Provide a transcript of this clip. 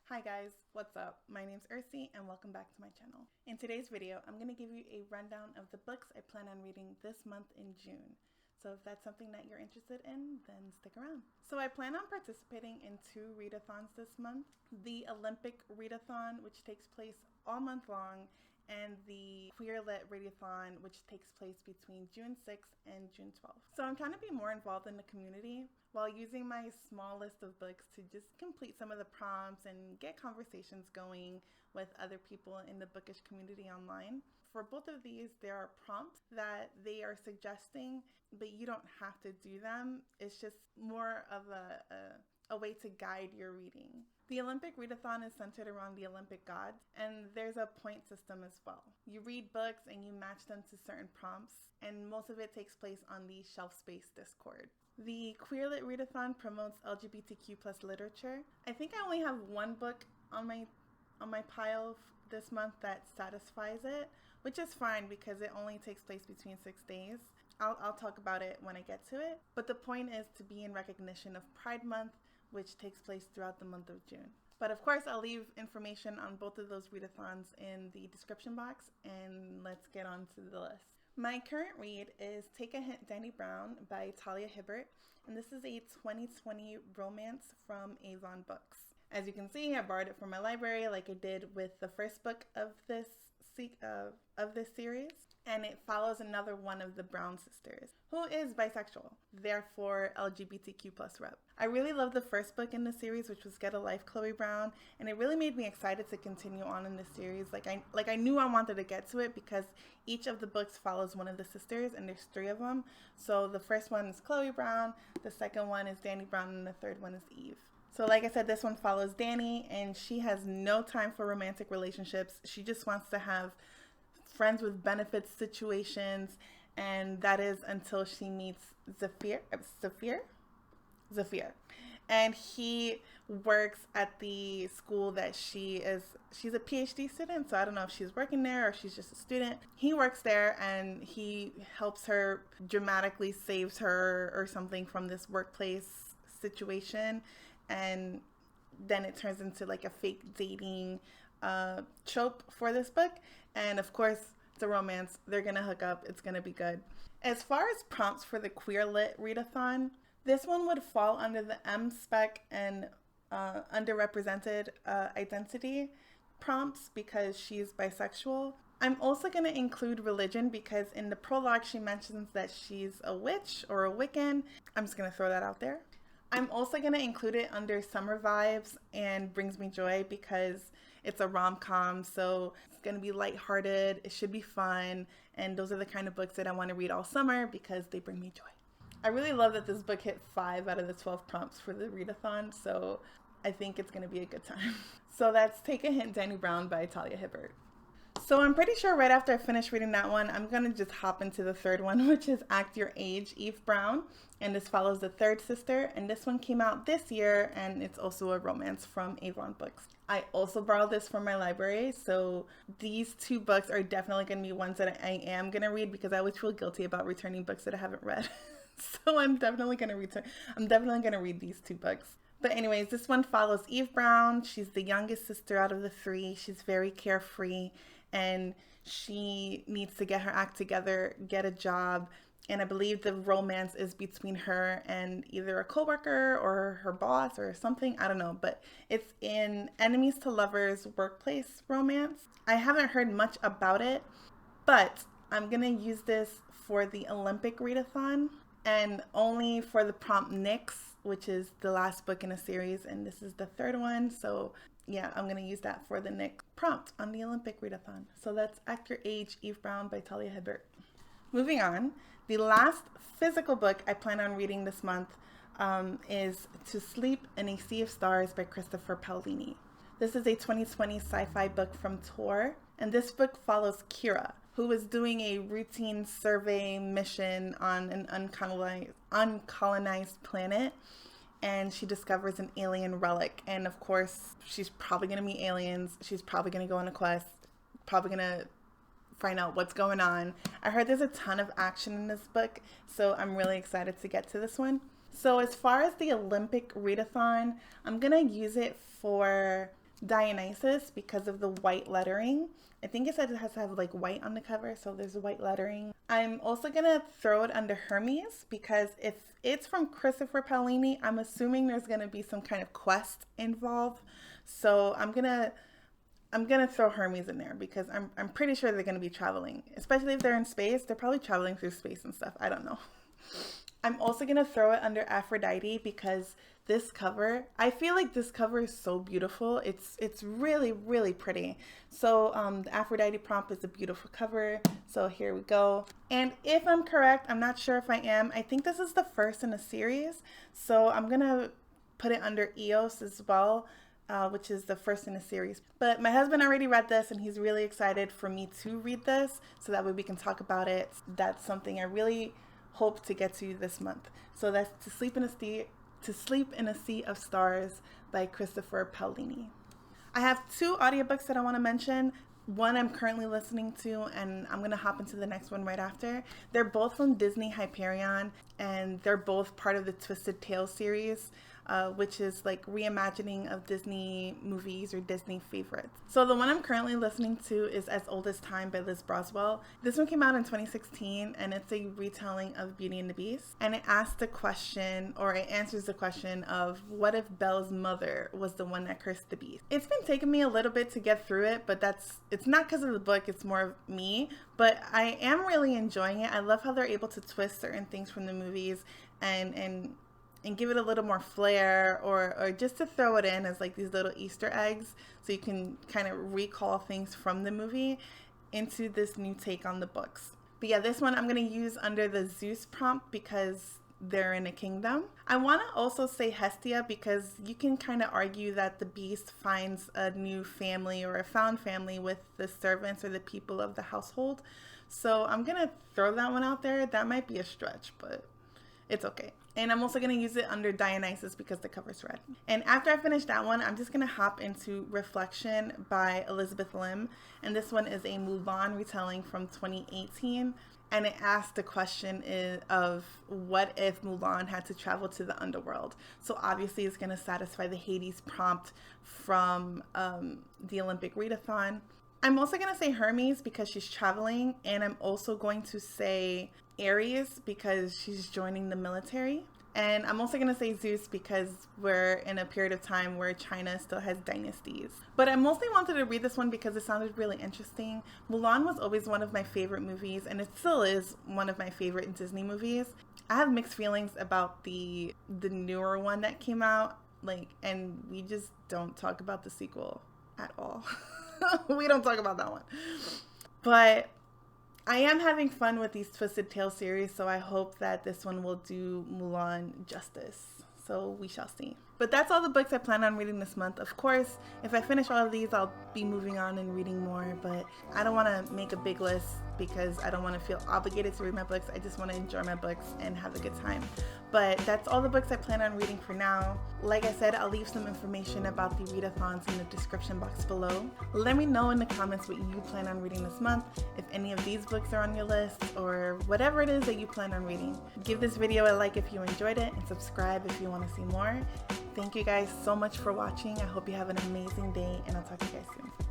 Hi guys, what's up? My name's Ercy and welcome back to my channel. In today's video, I'm going to give you a rundown of the books I plan on reading this month in June. So if that's something that you're interested in, then stick around. So I plan on participating in 2 readathons this month. The Olympic Readathon, which takes place all month long, and the Queer Lit Readathon, which takes place between June 6th and June 12th. So I'm trying to be more involved in the community while using my small list of books to just complete some of the prompts and get conversations going with other people in the bookish community online. For both of these, there are prompts that they are suggesting, but you don't have to do them. It's just more of a way to guide your reading. The Olympic Readathon is centered around the Olympic gods, and there's a point system as well. You read books and you match them to certain prompts, and most of it takes place on the Shelf Space Discord. The Queer Lit Readathon promotes LGBTQ+ literature. I think I only have one book on my pile this month that satisfies it, which is fine because it only takes place between 6 days. I'll talk about it when I get to it, but the point is to be in recognition of Pride Month, which takes place throughout the month of June. But of course, I'll leave information on both of those readathons in the description box, and let's get on to the list. My current read is Take a Hint, Dani Brown by Talia Hibbert, and this is a 2020 romance from Avon Books. As you can see, I borrowed it from my library like I did with the first book of this series, and it follows another one of the Brown sisters, who is bisexual, therefore LGBTQ+ rep. I really love the first book in the series, which was Get a Life, Chloe Brown, and it really made me excited to continue on in the series. I knew I wanted to get to it because each of the books follows one of the sisters, and there's 3 of them. So the first one is Chloe Brown, the second one is Dani Brown, and the third one is Eve. So like I said, this one follows Dani, and she has no time for romantic relationships. She just wants to have friends with benefits situations, and that is until she meets Zafir. And he works at the school that she's a PhD student, so I don't know if she's working there or she's just a student. He works there and he helps her, dramatically saves her or something from this workplace situation, and then it turns into like a fake dating trope for this book. And of course, it's a romance. They're gonna hook up. It's gonna be good. As far as prompts for the Queer Lit Readathon, this one would fall under the M-Spec and underrepresented identity prompts because she's bisexual. I'm also going to include religion because in the prologue she mentions that she's a witch or a Wiccan. I'm just going to throw that out there. I'm also going to include it under summer vibes and brings me joy because it's a rom-com, so it's going to be lighthearted, it should be fun, and those are the kind of books that I want to read all summer because they bring me joy. I really love that this book hit 5 out of the 12 prompts for the readathon, so I think it's going to be a good time. So that's Take a Hint, Dani Brown by Talia Hibbert. So I'm pretty sure right after I finish reading that one, I'm going to just hop into the third one, which is Act Your Age, Eve Brown. And this follows the third sister. And this one came out this year, and it's also a romance from Avon Books. I also borrowed this from my library. So these 2 books are definitely going to be ones that I am going to read because I always feel guilty about returning books that I haven't read. So I'm definitely going to read these 2 books. But anyways, this one follows Eve Brown. She's the youngest sister out of the 3. She's very carefree, and she needs to get her act together, get a job, and I believe the romance is between her and either a coworker or her boss or something, I don't know, but it's in enemies to lovers workplace romance. I haven't heard much about it, but I'm gonna use this for the Olympic Readathon and only for the prompt Nyx, which is the last book in a series, and this is the 3rd one, so yeah, I'm going to use that for the Nyx prompt on the Olympic Readathon. So that's Act Your Age, Eve Brown by Talia Hibbert. Moving on, the last physical book I plan on reading this month is To Sleep in a Sea of Stars by Christopher Paolini. This is a 2020 sci-fi book from Tor, and this book follows Kira, who is doing a routine survey mission on an uncolonized planet, and she discovers an alien relic. And of course, she's probably going to meet aliens. She's probably going to go on a quest, probably going to find out what's going on. I heard there's a ton of action in this book, so I'm really excited to get to this one. So as far as the Olympic Readathon, I'm going to use it for Dionysus because of the white lettering. I think it said it has to have like white on the cover, so there's white lettering. I'm also gonna throw it under Hermes because if it's from Christopher Paolini, I'm assuming there's gonna be some kind of quest involved. So I'm gonna throw Hermes in there because I'm pretty sure they're gonna be traveling, especially if they're in space. They're probably traveling through space and stuff. I don't know. I'm also gonna throw it under Aphrodite because this cover, I feel like this cover is so beautiful. It's really, really pretty. So the Aphrodite prompt is a beautiful cover. So here we go. And if I'm correct, I'm not sure if I am. I think this is the first in a series. So I'm gonna put it under Eos as well, which is the first in a series. But my husband already read this and he's really excited for me to read this so that way we can talk about it. That's something I really hope to get to this month. So that's To Sleep in a Sea of Stars by Christopher Paolini. I have two audiobooks that I want to mention. One I'm currently listening to, and I'm going to hop into the next one right after. They're both from Disney Hyperion, and they're both part of the Twisted Tales series, which is like reimagining of Disney movies or Disney favorites. So the one I'm currently listening to is As Old as Time by Liz Braswell. This one came out in 2016 and it's a retelling of Beauty and the Beast. And it asks the question, or it answers the question of what if Belle's mother was the one that cursed the beast? It's been taking me a little bit to get through it, but it's not because of the book, it's more of me. But I am really enjoying it. I love how they're able to twist certain things from the movies and give it a little more flair, or just to throw it in as like these little Easter eggs so you can kind of recall things from the movie into this new take on the books. But yeah, this one I'm going to use under the Zeus prompt because they're in a kingdom. I want to also say Hestia because you can kind of argue that the beast finds a new family or a found family with the servants or the people of the household. So I'm going to throw that one out there. That might be a stretch, but it's okay. And I'm also going to use it under Dionysus because the cover's red. And after I finish that one, I'm just going to hop into Reflection by Elizabeth Lim. And this one is a Mulan retelling from 2018. And it asks the question of what if Mulan had to travel to the underworld? So obviously it's going to satisfy the Hades prompt from the Olympic Readathon. I'm also going to say Hermes because she's traveling. And I'm also going to say Aries because she's joining the military. And I'm also going to say Zeus because we're in a period of time where China still has dynasties. But I mostly wanted to read this one because it sounded really interesting. Mulan was always one of my favorite movies, and it still is one of my favorite Disney movies. I have mixed feelings about the newer one that came out, and we just don't talk about the sequel at all. We don't talk about that one. But I am having fun with these Twisted Tales series, so I hope that this one will do Mulan justice. So we shall see. But that's all the books I plan on reading this month. Of course, if I finish all of these, I'll be moving on and reading more, but I don't want to make a big list because I don't want to feel obligated to read my books. I just want to enjoy my books and have a good time. But that's all the books I plan on reading for now. Like I said, I'll leave some information about the readathons in the description box below. Let me know in the comments what you plan on reading this month, if any of these books are on your list, or whatever it is that you plan on reading. Give this video a like if you enjoyed it, and subscribe if you want to see more. Thank you guys so much for watching. I hope you have an amazing day, and I'll talk to you guys soon.